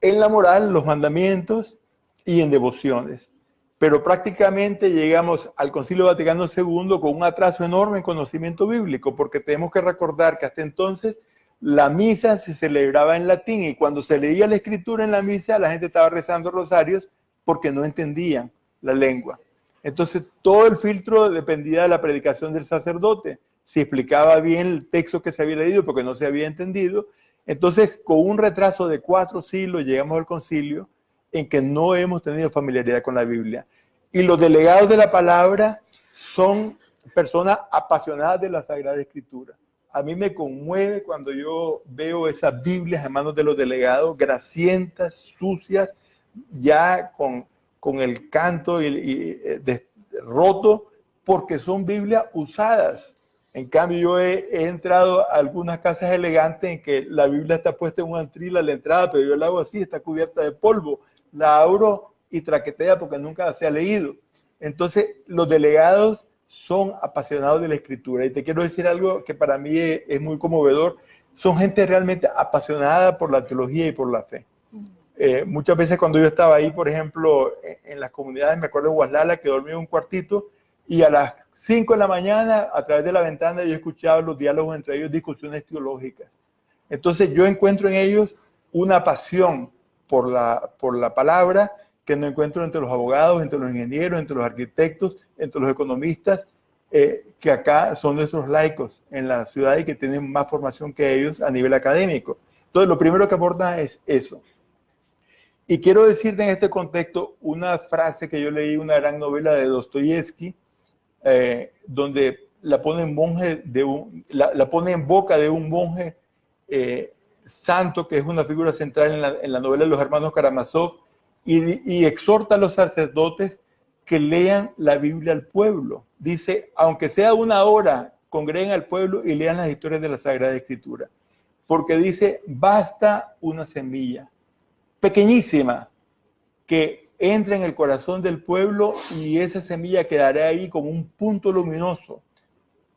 en la moral, los mandamientos y en devociones. Pero prácticamente llegamos al Concilio Vaticano II con un atraso enorme en conocimiento bíblico, porque tenemos que recordar que hasta entonces la misa se celebraba en latín y cuando se leía la escritura en la misa la gente estaba rezando rosarios porque no entendían la lengua. Entonces todo el filtro dependía de la predicación del sacerdote, si explicaba bien el texto que se había leído porque no se había entendido. Entonces con un retraso de 4 siglos llegamos al concilio en que no hemos tenido familiaridad con la Biblia. Y los delegados de la palabra son personas apasionadas de la Sagrada Escritura. A mí me conmueve cuando yo veo esas Biblias en manos de los delegados, grasientas, sucias, ya con el canto roto, porque son Biblias usadas. En cambio, yo he entrado a algunas casas elegantes en que la Biblia está puesta en un antril a la entrada, pero yo la hago así, está cubierta de polvo. La abro y traquetea porque nunca se ha leído. Entonces, los delegados son apasionados de la Escritura. Y te quiero decir algo que para mí es muy conmovedor. Son gente realmente apasionada por la teología y por la fe. Muchas veces cuando yo estaba ahí, por ejemplo, en las comunidades, me acuerdo de Guaslala, que dormía en un cuartito, y a las 5 de la mañana, a través de la ventana, yo escuchaba los diálogos entre ellos, discusiones teológicas. Entonces, yo encuentro en ellos una pasión por la palabra que no encuentro entre los abogados, entre los ingenieros, entre los arquitectos, entre los economistas, que acá son nuestros laicos en la ciudad y que tienen más formación que ellos a nivel académico. Entonces, lo primero que aportan es eso. Y quiero decirte en este contexto una frase que yo leí, una gran novela de Dostoyevsky, donde la pone en boca de un monje santo, que es una figura central en la novela de los hermanos Karamazov, y exhorta a los sacerdotes que lean la Biblia al pueblo. Dice, aunque sea 1 hora, congreguen al pueblo y lean las historias de la Sagrada Escritura. Porque dice, basta una semilla pequeñísima que entre en el corazón del pueblo y esa semilla quedará ahí como un punto luminoso.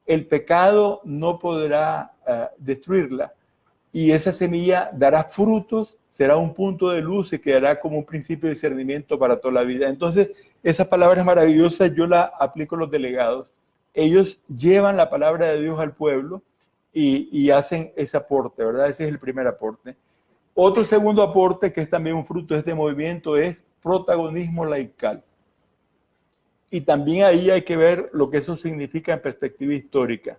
El pecado no podrá destruirla. Y esa semilla dará frutos, será un punto de luz y quedará como un principio de discernimiento para toda la vida. Entonces, esas palabras maravillosas yo las aplico a los delegados. Ellos llevan la palabra de Dios al pueblo y hacen ese aporte, ¿verdad? Ese es el primer aporte. Otro segundo aporte, que es también un fruto de este movimiento, es protagonismo laical. Y también ahí hay que ver lo que eso significa en perspectiva histórica.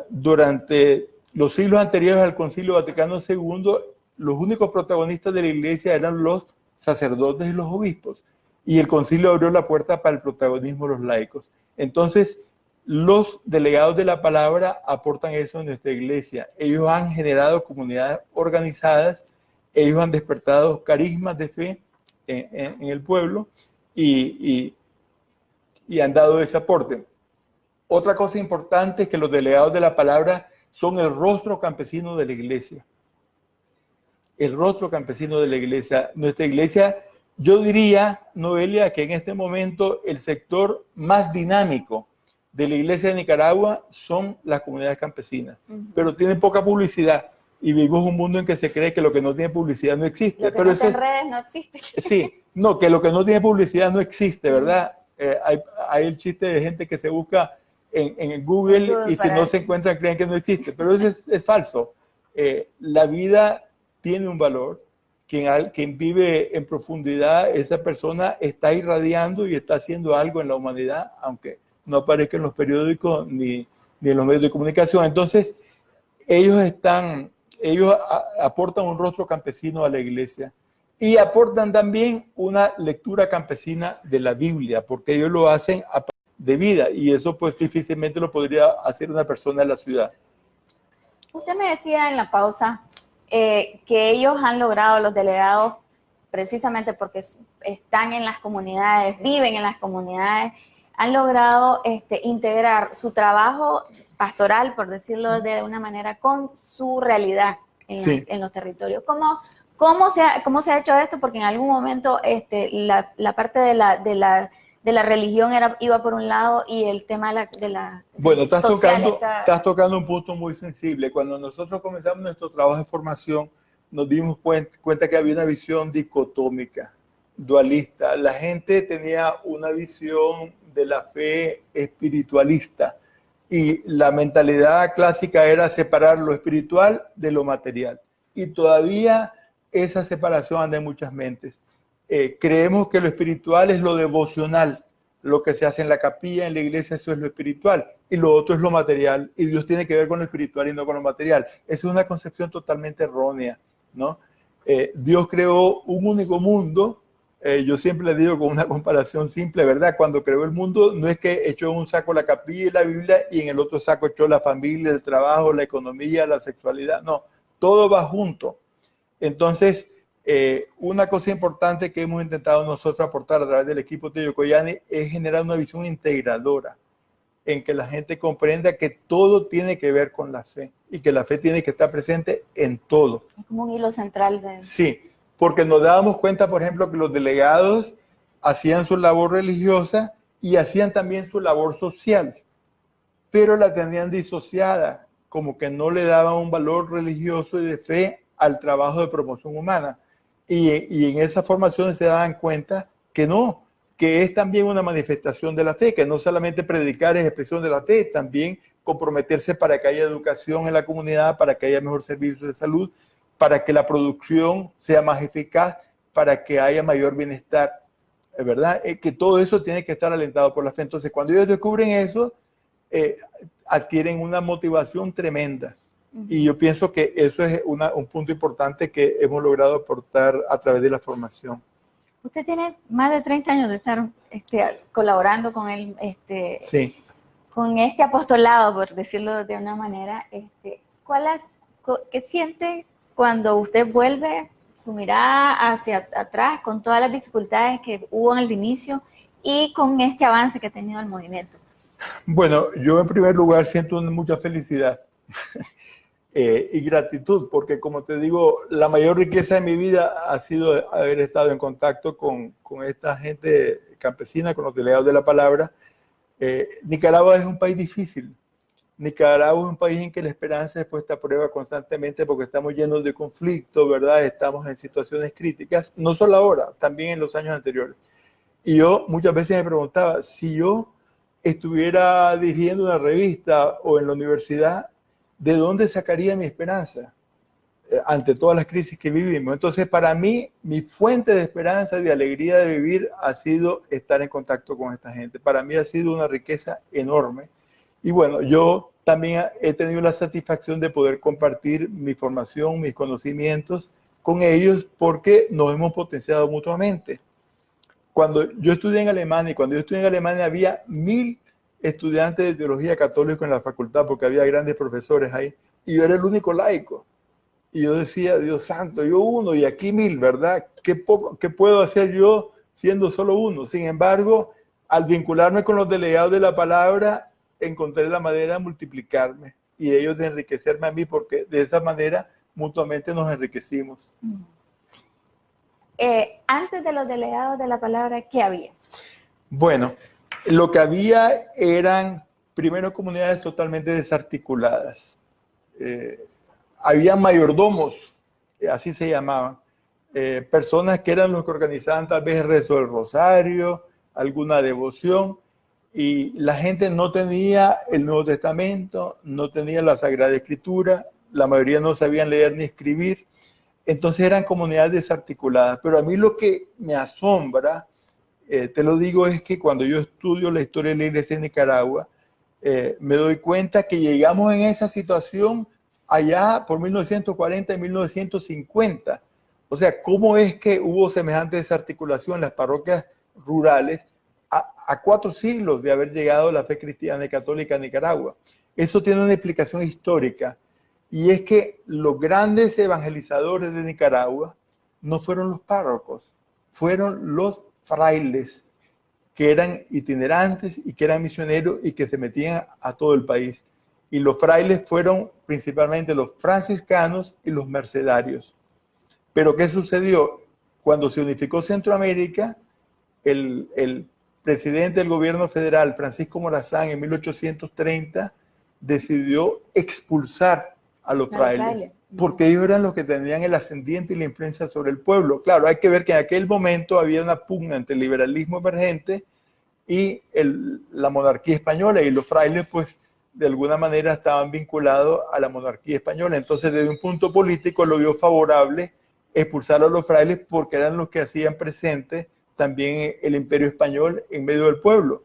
Durante los siglos anteriores al Concilio Vaticano II, los únicos protagonistas de la iglesia eran los sacerdotes y los obispos. Y el concilio abrió la puerta para el protagonismo de los laicos. Entonces, los delegados de la palabra aportan eso en nuestra iglesia. Ellos han generado comunidades organizadas, ellos han despertado carismas de fe en el pueblo y han dado ese aporte. Otra cosa importante es que los delegados de la palabra son el rostro campesino de la iglesia. El rostro campesino de la iglesia. Nuestra iglesia, yo diría, Noelia, que en este momento el sector más dinámico de la iglesia de Nicaragua son las comunidades campesinas, pero tienen poca publicidad y vivimos un mundo en que se cree que lo que no tiene publicidad no existe. Lo que pero no eso está en redes no existe. Sí, no, que lo que no tiene publicidad no existe, ¿verdad? Hay el chiste de gente que se busca en Google y si no se encuentran creen que no existe, pero eso es falso. La vida tiene un valor. Quien vive en profundidad, esa persona está irradiando y está haciendo algo en la humanidad, aunque no aparezca en los periódicos ni en los medios de comunicación. Entonces, ellos aportan un rostro campesino a la iglesia. y aportan también una lectura campesina de la Biblia, porque ellos lo hacen de vida y eso pues difícilmente lo podría hacer una persona de la ciudad. Usted me decía en la pausa que ellos han logrado, los delegados, precisamente porque están en las comunidades, viven en las comunidades, han logrado integrar su trabajo pastoral, por decirlo de una manera, con su realidad en los territorios. ¿Cómo se ha hecho esto? Porque en algún momento la parte de la religión iba por un lado y el tema de la bueno, estás social tocando un punto muy sensible. Cuando nosotros comenzamos nuestro trabajo de formación, nos dimos cuenta que había una visión dicotómica, dualista. La gente tenía una visión de la fe espiritualista y la mentalidad clásica era separar lo espiritual de lo material. Y todavía esa separación anda en muchas mentes. Creemos que lo espiritual es lo devocional, lo que se hace en la capilla, en la iglesia, eso es lo espiritual, y lo otro es lo material, y Dios tiene que ver con lo espiritual y no con lo material. Esa es una concepción totalmente errónea, ¿no? Dios creó un único mundo. Yo siempre le digo con una comparación simple, ¿verdad? Cuando creó el mundo, no es que echó en un saco la capilla y la Biblia y en el otro saco echó la familia, el trabajo, la economía, la sexualidad. No, todo va junto. Entonces, una cosa importante que hemos intentado nosotros aportar a través del equipo de Yocoyani es generar una visión integradora en que la gente comprenda que todo tiene que ver con la fe y que la fe tiene que estar presente en todo. Es como un hilo central. Sí, porque nos dábamos cuenta, por ejemplo, que los delegados hacían su labor religiosa y hacían también su labor social, pero la tenían disociada, como que no le daban un valor religioso y de fe al trabajo de promoción humana. Y en esas formaciones se daban cuenta que no, que es también una manifestación de la fe, que no solamente predicar es expresión de la fe, también comprometerse para que haya educación en la comunidad, para que haya mejor servicio de salud, para que la producción sea más eficaz, para que haya mayor bienestar, ¿verdad? Que todo eso tiene que estar alentado por la fe. Entonces, cuando ellos descubren eso, adquieren una motivación tremenda. Y yo pienso que eso es un punto importante que hemos logrado aportar a través de la formación. Usted tiene más de 30 años de estar colaborando con él, sí. Con este apostolado, por decirlo de una manera. ¿Qué siente cuando usted vuelve su mirada hacia atrás con todas las dificultades que hubo en el inicio y con este avance que ha tenido el movimiento? Bueno, yo en primer lugar siento mucha felicidad. Y gratitud, porque como te digo, la mayor riqueza de mi vida ha sido haber estado en contacto con esta gente campesina, con los delegados de la palabra. Nicaragua es un país difícil. Nicaragua es un país en que la esperanza es puesta a prueba constantemente porque estamos llenos de conflictos, ¿verdad? Estamos en situaciones críticas, no solo ahora, también en los años anteriores. Y yo muchas veces me preguntaba, si yo estuviera dirigiendo una revista o en la universidad, ¿de dónde sacaría mi esperanza ante todas las crisis que vivimos? Entonces, para mí, mi fuente de esperanza y de alegría de vivir ha sido estar en contacto con esta gente. Para mí ha sido una riqueza enorme. Y bueno, yo también he tenido la satisfacción de poder compartir mi formación, mis conocimientos con ellos porque nos hemos potenciado mutuamente. Cuando yo estudié en Alemania, había 1000 estudiantes de teología católica en la facultad porque había grandes profesores ahí y yo era el único laico y yo decía, Dios santo, yo uno y aquí 1000, ¿verdad? ¿Qué puedo hacer yo siendo solo uno? Sin embargo, al vincularme con los delegados de la palabra, encontré la manera de multiplicarme y ellos de enriquecerme a mí porque de esa manera mutuamente nos enriquecimos. Antes de los delegados de la palabra, ¿qué había? Bueno, lo que había eran, primero, comunidades totalmente desarticuladas. Había mayordomos, así se llamaban, personas que eran los que organizaban tal vez el rezo del rosario, alguna devoción, y la gente no tenía el Nuevo Testamento, no tenía la Sagrada Escritura, la mayoría no sabían leer ni escribir, entonces eran comunidades desarticuladas. Pero a mí lo que me asombra, te lo digo, es que cuando yo estudio la historia de la iglesia en Nicaragua, me doy cuenta que llegamos en esa situación allá por 1940 y 1950. O sea, ¿cómo es que hubo semejante desarticulación en las parroquias rurales a 4 siglos de haber llegado la fe cristiana y católica a Nicaragua? Eso tiene una explicación histórica, y es que los grandes evangelizadores de Nicaragua no fueron los párrocos, fueron los frailes, que eran itinerantes y que eran misioneros y que se metían a todo el país. Y los frailes fueron principalmente los franciscanos y los mercedarios. Pero ¿qué sucedió? Cuando se unificó Centroamérica, el presidente del gobierno federal, Francisco Morazán, en 1830, decidió expulsar a los frailes, porque ellos eran los que tenían el ascendiente y la influencia sobre el pueblo. Claro, hay que ver que en aquel momento había una pugna entre el liberalismo emergente y la monarquía española, y los frailes, pues, de alguna manera estaban vinculados a la monarquía española. Entonces, desde un punto político, lo vio favorable expulsar a los frailes, porque eran los que hacían presente también el imperio español en medio del pueblo,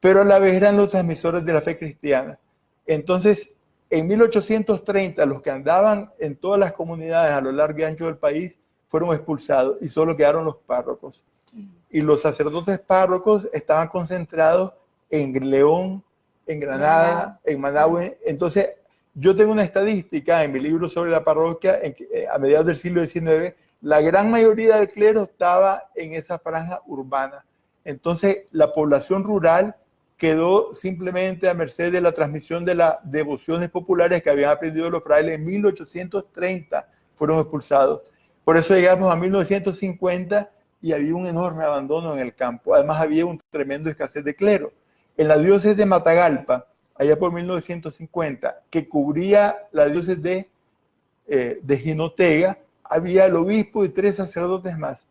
pero a la vez eran los transmisores de la fe cristiana. Entonces, en 1830, los que andaban en todas las comunidades a lo largo y ancho del país fueron expulsados, y solo quedaron los párrocos. Y los sacerdotes párrocos estaban concentrados en León, en Granada, en Managua. Entonces, yo tengo una estadística en mi libro sobre la parroquia, en que a mediados del siglo XIX, la gran mayoría del clero estaba en esa franja urbana. Entonces, la población rural quedó simplemente a merced de la transmisión de las devociones populares que habían aprendido los frailes. En 1830 fueron expulsados. Por eso llegamos a 1950 y había un enorme abandono en el campo. Además, había un tremendo escasez de clero. En la diócesis de Matagalpa, allá por 1950, que cubría la diócesis de Jinotega, había el obispo y 3 sacerdotes más,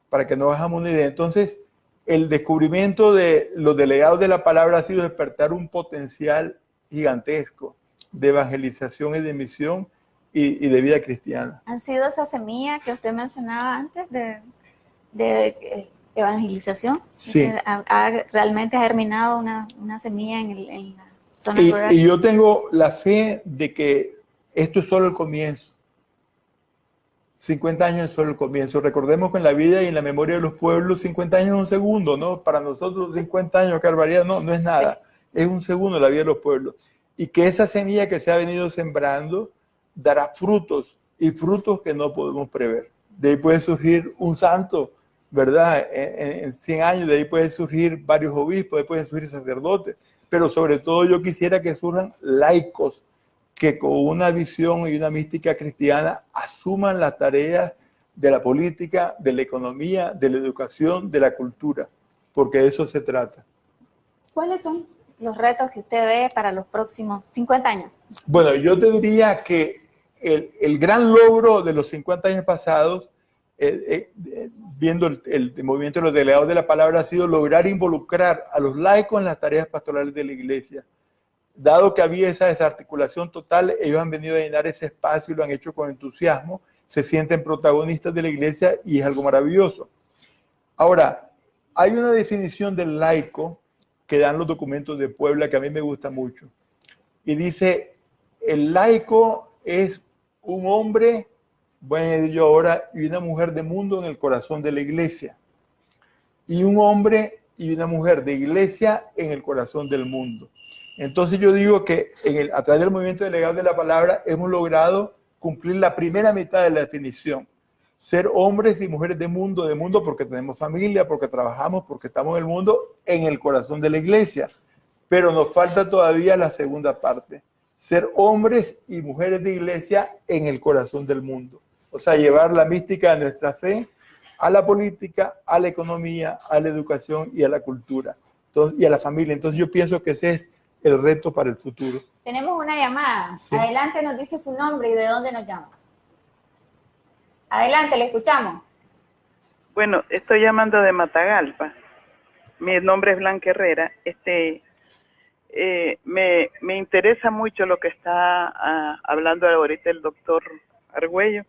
para que nos hagamos una idea. Entonces, el descubrimiento de los delegados de la palabra ha sido despertar un potencial gigantesco de evangelización y de misión y de vida cristiana. ¿Han sido esa semilla que usted mencionaba antes de evangelización? Sí. Realmente ha germinado una semilla en la zona rural. Y yo tengo la fe de que esto es solo el comienzo. 50 años es solo el comienzo. Recordemos que en la vida y en la memoria de los pueblos, 50 años es un segundo, ¿no? Para nosotros 50 años, qué barbaridad, no es nada. Es un segundo en la vida de los pueblos. Y que esa semilla que se ha venido sembrando dará frutos, y frutos que no podemos prever. De ahí puede surgir un santo, ¿verdad? En 100 años, de ahí puede surgir varios obispos, de ahí pueden surgir sacerdotes. Pero sobre todo yo quisiera que surjan laicos, que con una visión y una mística cristiana asuman las tareas de la política, de la economía, de la educación, de la cultura, porque de eso se trata. ¿Cuáles son los retos que usted ve para los próximos 50 años? Bueno, yo te diría que el gran logro de los 50 años pasados, viendo el movimiento de los delegados de la palabra, ha sido lograr involucrar a los laicos en las tareas pastorales de la iglesia. Dado que había esa desarticulación total, ellos han venido a llenar ese espacio y lo han hecho con entusiasmo, se sienten protagonistas de la iglesia y es algo maravilloso. Ahora, hay una definición del laico que dan los documentos de Puebla que a mí me gusta mucho. Y dice, el laico es un hombre, voy a decir yo ahora, y una mujer de mundo en el corazón de la iglesia. Y un hombre y una mujer de iglesia en el corazón del mundo. Entonces yo digo que a través del movimiento delegado de la palabra hemos logrado cumplir la primera mitad de la definición. Ser hombres y mujeres de mundo porque tenemos familia, porque trabajamos, porque estamos en el mundo, en el corazón de la iglesia. Pero nos falta todavía la segunda parte. Ser hombres y mujeres de iglesia en el corazón del mundo. O sea, llevar la mística de nuestra fe a la política, a la economía, a la educación y a la cultura. Entonces, y a la familia. Entonces yo pienso que ese es el reto para el futuro. Tenemos una llamada. Sí. Adelante, nos dice su nombre y de dónde nos llama. Adelante, le escuchamos. Bueno, estoy llamando de Matagalpa. Mi nombre es Blanca Herrera. Me interesa mucho lo que está hablando ahorita el doctor Argüello,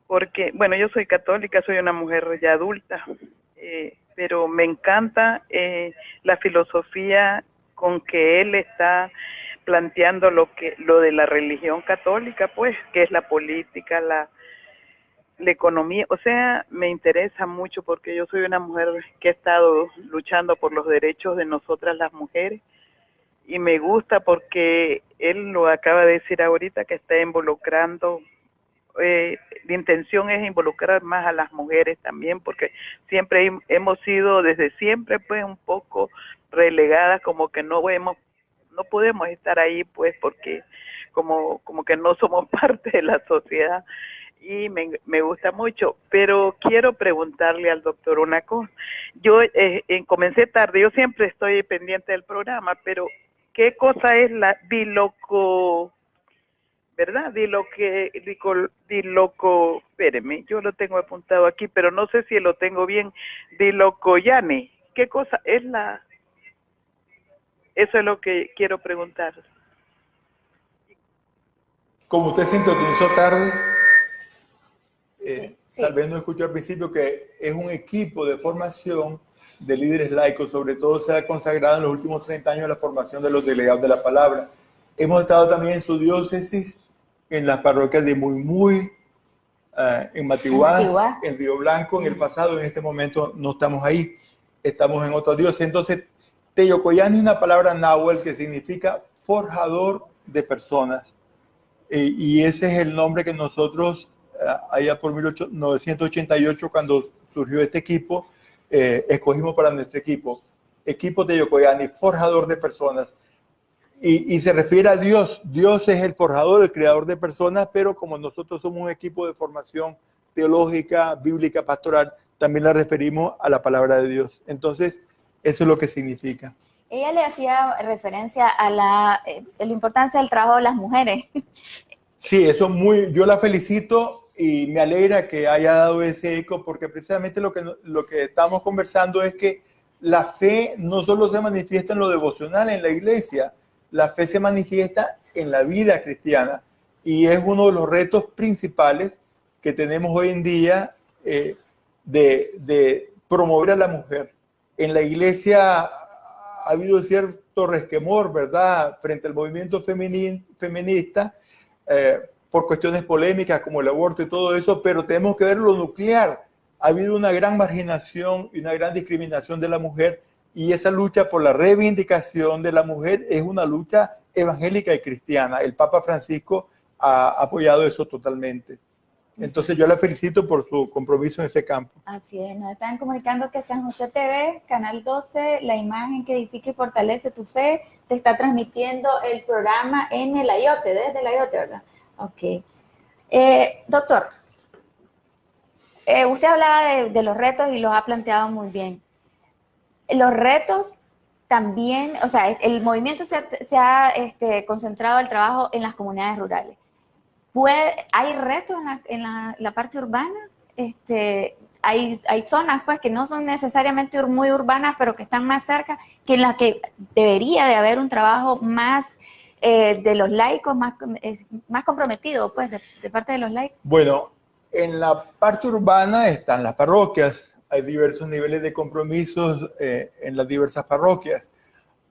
porque, bueno, yo soy católica, soy una mujer ya adulta, pero me encanta la filosofía con que él está planteando lo de la religión católica, pues, que es la política, la economía, o sea, me interesa mucho porque yo soy una mujer que ha estado luchando por los derechos de nosotras las mujeres y me gusta porque él lo acaba de decir ahorita que está involucrando, la intención es involucrar más a las mujeres también porque siempre hemos sido desde siempre pues un poco relegadas, como que no podemos estar ahí pues porque como que no somos parte de la sociedad. Y me gusta mucho, pero quiero preguntarle al doctor una cosa. Yo comencé tarde, yo siempre estoy pendiente del programa, pero ¿qué cosa es la verdad? Espéreme, yo lo tengo apuntado aquí, pero no sé si lo tengo bien. Dilocoyane, ¿qué cosa es eso es lo que quiero preguntar. Como usted se sintonizó tarde, Sí. tal vez no escuchó al principio que es un equipo de formación de líderes laicos, sobre todo se ha consagrado en los últimos 30 años la formación de los delegados de la palabra. Hemos estado también en su diócesis, en las parroquias de Muy, en Matiguás, en Río Blanco, en el pasado, en este momento no estamos ahí, estamos en otra diócesis. Entonces, Teyocoyán es una palabra náhuatl que significa forjador de personas. Y ese es el nombre que nosotros, allá por 1988, cuando surgió este equipo, escogimos para nuestro equipo Teyocoyani, forjador de personas. Y se refiere a Dios. Dios es el forjador, el creador de personas, pero como nosotros somos un equipo de formación teológica, bíblica, pastoral, también la referimos a la palabra de Dios. Entonces, eso es lo que significa. Ella le hacía referencia a la importancia del trabajo de las mujeres. Sí, yo la felicito y me alegra que haya dado ese eco, porque precisamente lo que estamos conversando es que la fe no solo se manifiesta en lo devocional en la iglesia, la fe se manifiesta en la vida cristiana y es uno de los retos principales que tenemos hoy en día de promover a la mujer. En la iglesia ha habido cierto resquemor, ¿verdad?, frente al movimiento feminista, por cuestiones polémicas como el aborto y todo eso, pero tenemos que ver lo nuclear. Ha habido una gran marginación y una gran discriminación de la mujer, y esa lucha por la reivindicación de la mujer es una lucha evangélica y cristiana. El Papa Francisco ha apoyado eso totalmente. Entonces yo la felicito por su compromiso en ese campo. Así es, nos están comunicando que San José TV, Canal 12, la imagen que edifica y fortalece tu fe, te está transmitiendo el programa en el Ayote, desde el Ayote, ¿verdad? Ok. Doctor, usted hablaba de los retos y los ha planteado muy bien. Los retos también, o sea, el movimiento se ha concentrado el trabajo en las comunidades rurales. ¿Hay retos en la parte urbana? Hay zonas pues que no son necesariamente muy urbanas, pero que están más cerca, que en las que debería de haber un trabajo más de los laicos, más comprometido pues de parte de los laicos. Bueno, en la parte urbana están las parroquias, hay diversos niveles de compromisos en las diversas parroquias.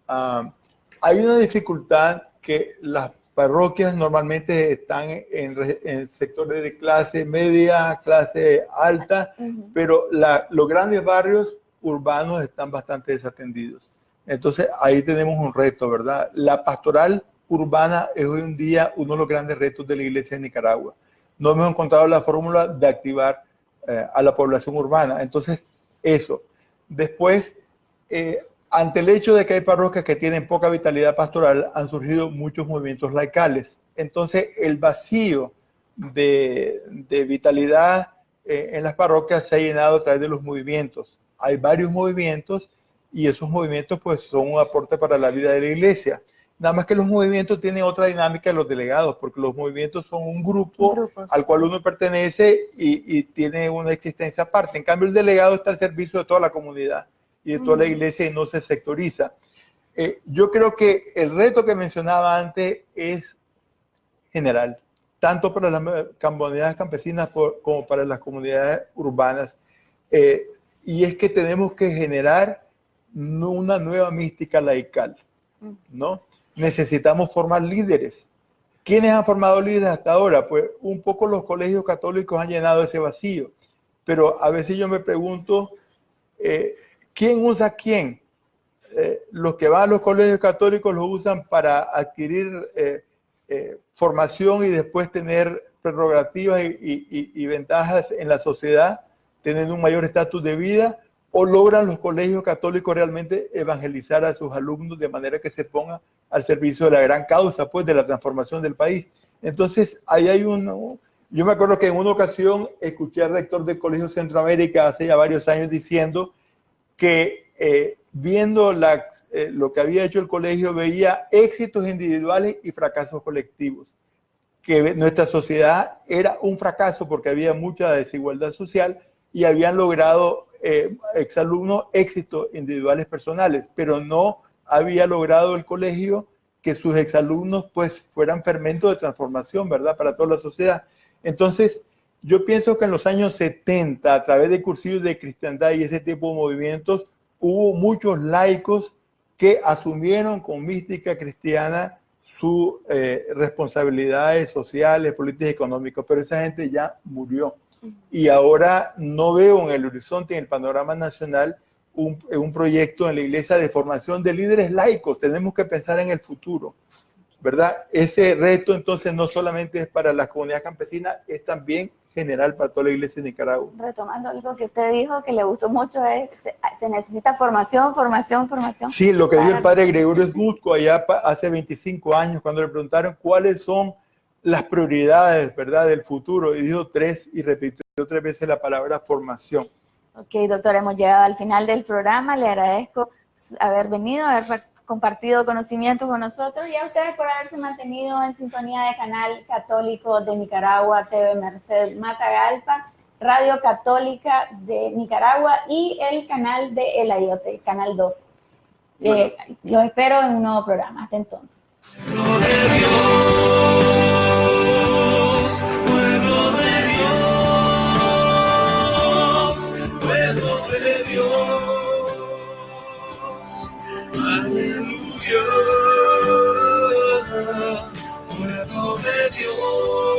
Hay una dificultad que las parroquias normalmente están en sectores de clase media, clase alta, pero los grandes barrios urbanos están bastante desatendidos. Entonces ahí tenemos un reto, ¿verdad? La pastoral urbana es hoy en día uno de los grandes retos de la iglesia de Nicaragua. No hemos encontrado la fórmula de activar a la población urbana. Entonces, eso. Después, ante el hecho de que hay parroquias que tienen poca vitalidad pastoral, han surgido muchos movimientos laicales. Entonces, el vacío de vitalidad en las parroquias se ha llenado a través de los movimientos. Hay varios movimientos y esos movimientos pues son un aporte para la vida de la iglesia. Nada más que los movimientos tienen otra dinámica de los delegados, porque los movimientos son un grupo al cual uno pertenece y tiene una existencia aparte. En cambio, el delegado está al servicio de toda la comunidad y de toda la iglesia y no se sectoriza. Yo creo que el reto que mencionaba antes es general, tanto para las comunidades campesinas como para las comunidades urbanas. Y es que tenemos que generar una nueva mística laical, ¿no? Necesitamos formar líderes ¿Quiénes han formado líderes hasta ahora? Pues un poco los colegios católicos han llenado ese vacío, pero a veces yo me pregunto, ¿quién usa a quién? Los que van a los colegios católicos los usan para adquirir formación y después tener prerrogativas y ventajas en la sociedad, teniendo un mayor estatus de vida, o logran los colegios católicos realmente evangelizar a sus alumnos de manera que se pongan al servicio de la gran causa, pues, de la transformación del país. Entonces, ahí hay yo me acuerdo que en una ocasión escuché al rector del Colegio Centroamérica hace ya varios años diciendo que viendo lo que había hecho el colegio, veía éxitos individuales y fracasos colectivos, que nuestra sociedad era un fracaso porque había mucha desigualdad social y habían logrado exalumnos éxitos individuales personales, pero no había logrado el colegio que sus exalumnos pues fueran fermentos de transformación, ¿verdad?, para toda la sociedad. Entonces, yo pienso que en los años 70, a través de cursillos de cristiandad y ese tipo de movimientos, hubo muchos laicos que asumieron con mística cristiana sus responsabilidades sociales, políticas y económicas, pero esa gente ya murió. Y ahora no veo en el horizonte, en el panorama nacional, un proyecto en la iglesia de formación de líderes laicos. Tenemos que pensar en el futuro, ¿verdad? Ese reto entonces no solamente es para la comunidad campesina, es también general para toda la iglesia de Nicaragua. Retomando algo que usted dijo que le gustó mucho, se necesita formación. Sí, lo que dijo el padre Gregorio Smutko allá hace 25 años, cuando le preguntaron cuáles son las prioridades, ¿verdad?, del futuro, y dijo 3 y repitió 3 veces la palabra formación. Ok, doctor, hemos llegado al final del programa. Le agradezco haber venido, haber compartido conocimiento con nosotros y a ustedes por haberse mantenido en sintonía de Canal Católico de Nicaragua, TV Merced Matagalpa, Radio Católica de Nicaragua y el canal de El Ayote, Canal 12. Bueno. Los espero en un nuevo programa. Hasta entonces. Pueblo de Dios, pueblo de Dios, aleluya, pueblo de Dios.